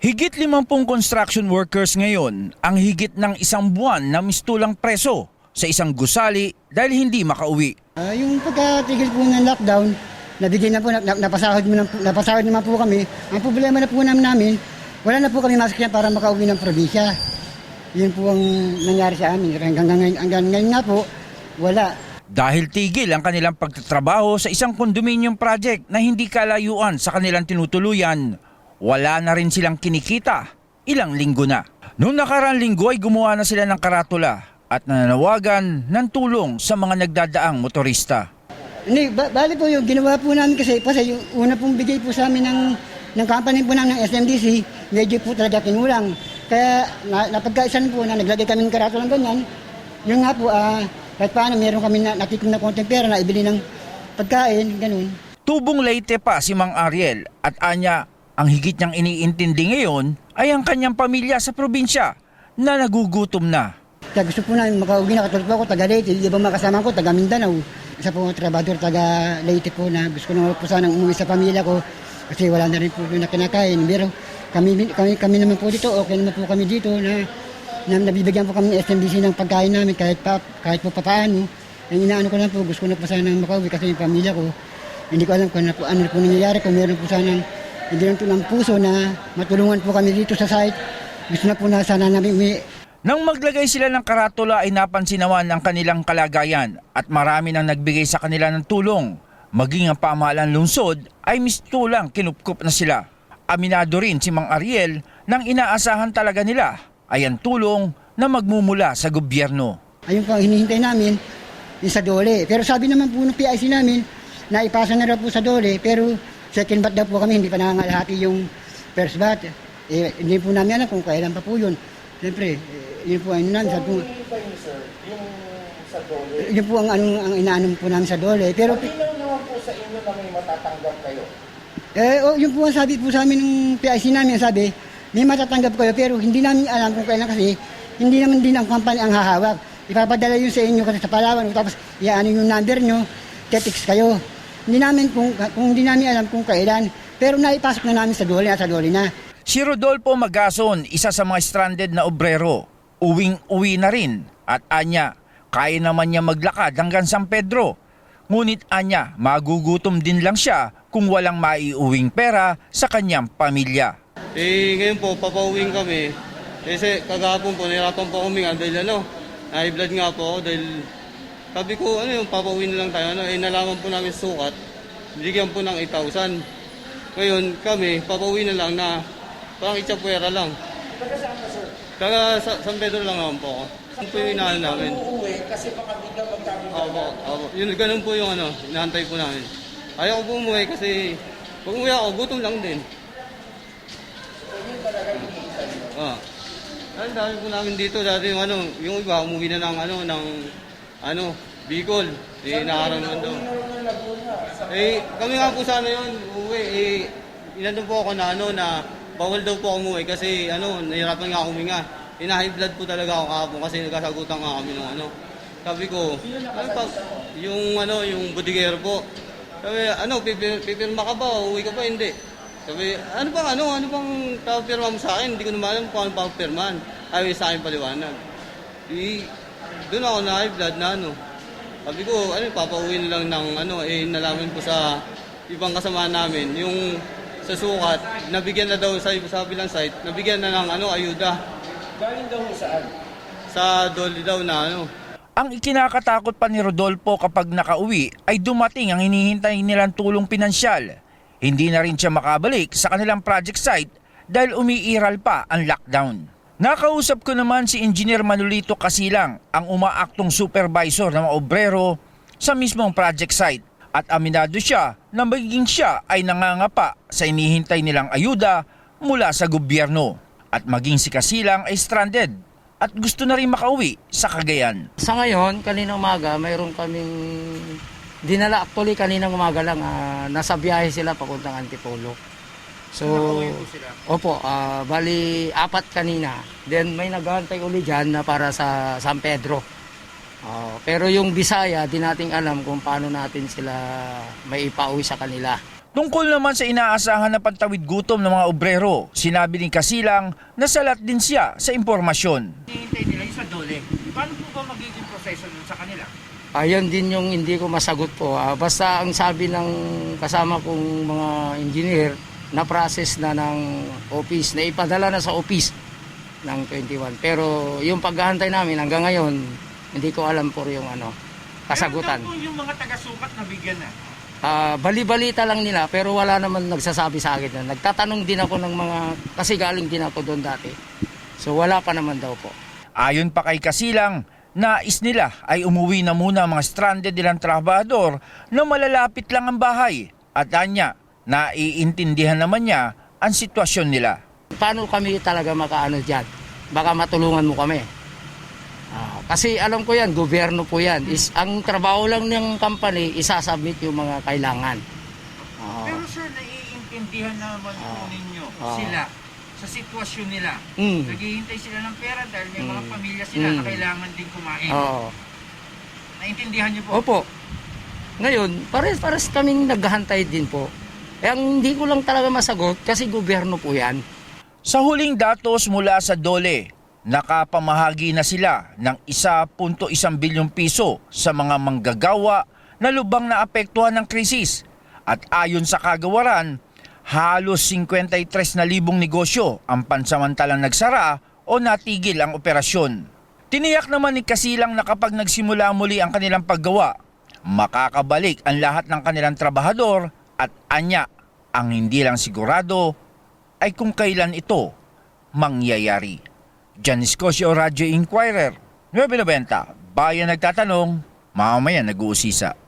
Higit 50 construction workers ngayon ang higit ng 1 buwan na mistulang preso sa isang gusali dahil hindi makauwi. Yung pagkatigil po ng lockdown, nabigyan na po, napasahod naman po kami. Ang problema na po namin, wala na po kami masakyan para makauwi ng probinsya. Yun po ang nangyari sa amin. Hanggang ngayon nga po, wala. Dahil tigil ang kanilang pagtatrabaho sa isang condominium project na hindi kalayuan sa kanilang tinutuluyan, wala na rin silang kinikita ilang linggo na. Noong nakaraang linggo ay gumawa na sila ng karatula at nananawagan ng tulong sa mga nagdadaang motorista. Hindi, bali po yung ginawa po namin kasi yung una pong bigay po sa amin ng company po namin ng SMDC, medyo po talaga kinulang. Kaya napagkaisan po na naglagay kami ng karatulang ganyan, yun nga po, kahit paano meron kami natitim na konting pera na ibili ng pagkain, ganun. Tubong Leyte pa si Mang Ariel at anya ang higit niyang iniintindi ngayon ay ang kanyang pamilya sa probinsya na nagugutom na. Kaya gusto po namin makauwi na, katulad po ako, taga Leyte, ibang makasama ko, taga Mindanao. Isa po ang trabador, taga Leyte po na gusto ko naman po sanang umuwi sa pamilya ko kasi wala na rin po na kinakain. Pero kami naman po dito, okay naman po kami dito na nabibigyan po kami ng SMDC ng pagkain namin kahit po papaano. Ang inaano ko lang po, gusto ko na po sanang makauwi kasi yung pamilya ko, hindi ko alam kung ano po nangyayari, kung meron po sanang hindi lang po ng puso na matulungan po kami dito sa site. Gusto na po na sana namin uwi. Nang maglagay sila ng karatula ay napansin naman ang kanilang kalagayan at marami nang nagbigay sa kanila ng tulong. Maging ang pamahalaan lungsod ay mistulang kinupkup na sila. Aminado rin si Mang Ariel nang inaasahan talaga nila ay ang tulong na magmumula sa gobyerno. Ayun po ang hinihintay namin, yung sa DOLE. Pero sabi naman po ng PIC namin na ipasa na raw po sa DOLE, pero second bat daw po kami, hindi pa nangangalahati yung first bat. Hindi po namin alam kung kailan pa po yun. Siyempre, yun po ang namin. Yun po ang inaanong po namin sa DOLE. Pero naman po sa inyo na may matatanggap kayo? yun po ang sabi po sa amin ng PIC namin, sabi, may matatanggap kayo pero hindi namin alam kung kailan kasi hindi naman din ang company ang hahawak. Ipapadala yun sa inyo kasi sa Palawan tapos iaano yung number nyo, text kayo. Hindi namin kung hindi namin alam kung kailan pero naipasok na namin sa DOLE na. Si Rodolfo Magason, isa sa mga stranded na obrero, uwing-uwi na rin at anya, kaya naman niya maglakad hanggang San Pedro. Ngunit anya, magugutom din lang siya kung walang maiuwing pera sa kanyang pamilya. Ngayon po, papauwing kami. Kasi kagahapon po, nahirapan po kami dahil high blood nga po ako dahil sabi ko, papauwi na lang tayo. Nalaman po namin sukat, bigyan po ng 8,000. Ngayon kami, papauwi na lang na parang itsapuera lang. Taga saan ka, sir? Taga San Pedro lang naman po ako. Yun po yung inaano namin. Uuwi kasi baka biglang magkabigla. Opo. Yun, ganun po yung inaantay po namin. Ayaw ko po umuwi kasi pag umuwi ako, gutom lang din. So yun talaga yung iniisa nyo. Ang dami po namin dito dati yung iba umuwi na ng Bicol. Nakaraman daw. Kami nga po sana yun, uuwi. Inandun po ako na bawal daw po ako umuwi kasi nahirapan nga ako huminga. High blood po talaga ako kahapon kasi nagkasagutan nga kami ng Sabi ko, yung budigero po. Sabi, pipirma ka ba? Uwi ka ba? Hindi. Sabi, ano bang papirma mo sa akin? Hindi ko naman alam kung ano papirmahan. Ayaw sa akin paliwanag. Doon ako na high blood na Sabi ko, papauwi na lang ng nalaman ko sa ibang kasama namin. Yung sa sukat, nabigyan na daw sa bilang site, nabigyan na ng ayuda. Galing daw saan? Sa DOLE daw na Ang ikinakatakot pa ni Rodolfo kapag nakauwi ay dumating ang hinihintay nilang tulong pinansyal. Hindi na rin siya makabalik sa kanilang project site dahil umiiral pa ang lockdown. Nakausap ko naman si Engineer Manolito Casilang, ang umaaktong supervisor ng mga obrero sa mismong project site. At aminado siya na magiging siya ay nangangapa sa inihintay nilang ayuda mula sa gobyerno. At maging si Casilang ay stranded at gusto na rin makauwi sa Cagayan. Sa ngayon, kaninang umaga, mayroon kaming dinala. Actually, kaninang umaga lang, nasa biyahe sila papuntang Antipolo. So, opo, bali 4 kanina. Then may naghahantay uli dyan na para sa San Pedro. Pero yung Bisaya, di nating alam kung paano natin sila may ipauwi sa kanila. Tungkol naman sa inaasahan na pagtawid gutom ng mga obrero, sinabi ni Kasilang na salat din siya sa impormasyon. Hinihintay nila yung sa dole. Paano po ba magiging proseso nun sa kanila? Ayun din yung hindi ko masagot po. Basta ang sabi ng kasama kong mga engineer, na-process na ng office, na ipadala na sa office ng 21. Pero yung paghahantay namin hanggang ngayon, hindi ko alam po yung kasagutan. Pero daw po yung mga taga-sukat nabigyan na. Bali-balita lang nila pero wala naman nagsasabi sa akin. Nagtatanong din ako ng mga, kasi galing din ako doon dati. So wala pa naman daw po. Ayon pa kay Kasilang, nais nila ay umuwi na muna ang mga stranded nilang trabahador na malalapit lang ang bahay. At anya, naiintindihan naman niya ang sitwasyon nila. Paano kami talaga makaano dyan? Baka matulungan mo kami. Kasi alam ko yan, gobyerno po yan. Ang trabaho lang ng company, isasubmit yung mga kailangan. Pero sir, naiintindihan naman po ninyo sila sa sitwasyon nila. Naghihintay sila ng pera dahil may mga pamilya sila na kailangan din kumain. Naiintindihan niyo po? Opo. Ngayon, pares kaming naghahantay din po. Ang hindi ko lang talaga masagot kasi gobyerno po yan. Sa huling datos mula sa DOLE, nakapamahagi na sila ng 1.1 bilyong piso sa mga manggagawa na lubang na apektuhan ng krisis. At ayon sa kagawaran, halos 53,000 negosyo ang pansamantalang nagsara o natigil ang operasyon. Tiniyak naman ni Kasilang na kapag nagsimula muli ang kanilang paggawa, makakabalik ang lahat ng kanilang trabahador at anya, ang hindi lang sigurado ay kung kailan ito mangyayari. Janice Cosio, Radio Inquirer, 990, Bayan nagtatanong, mamaya nag-uusisa.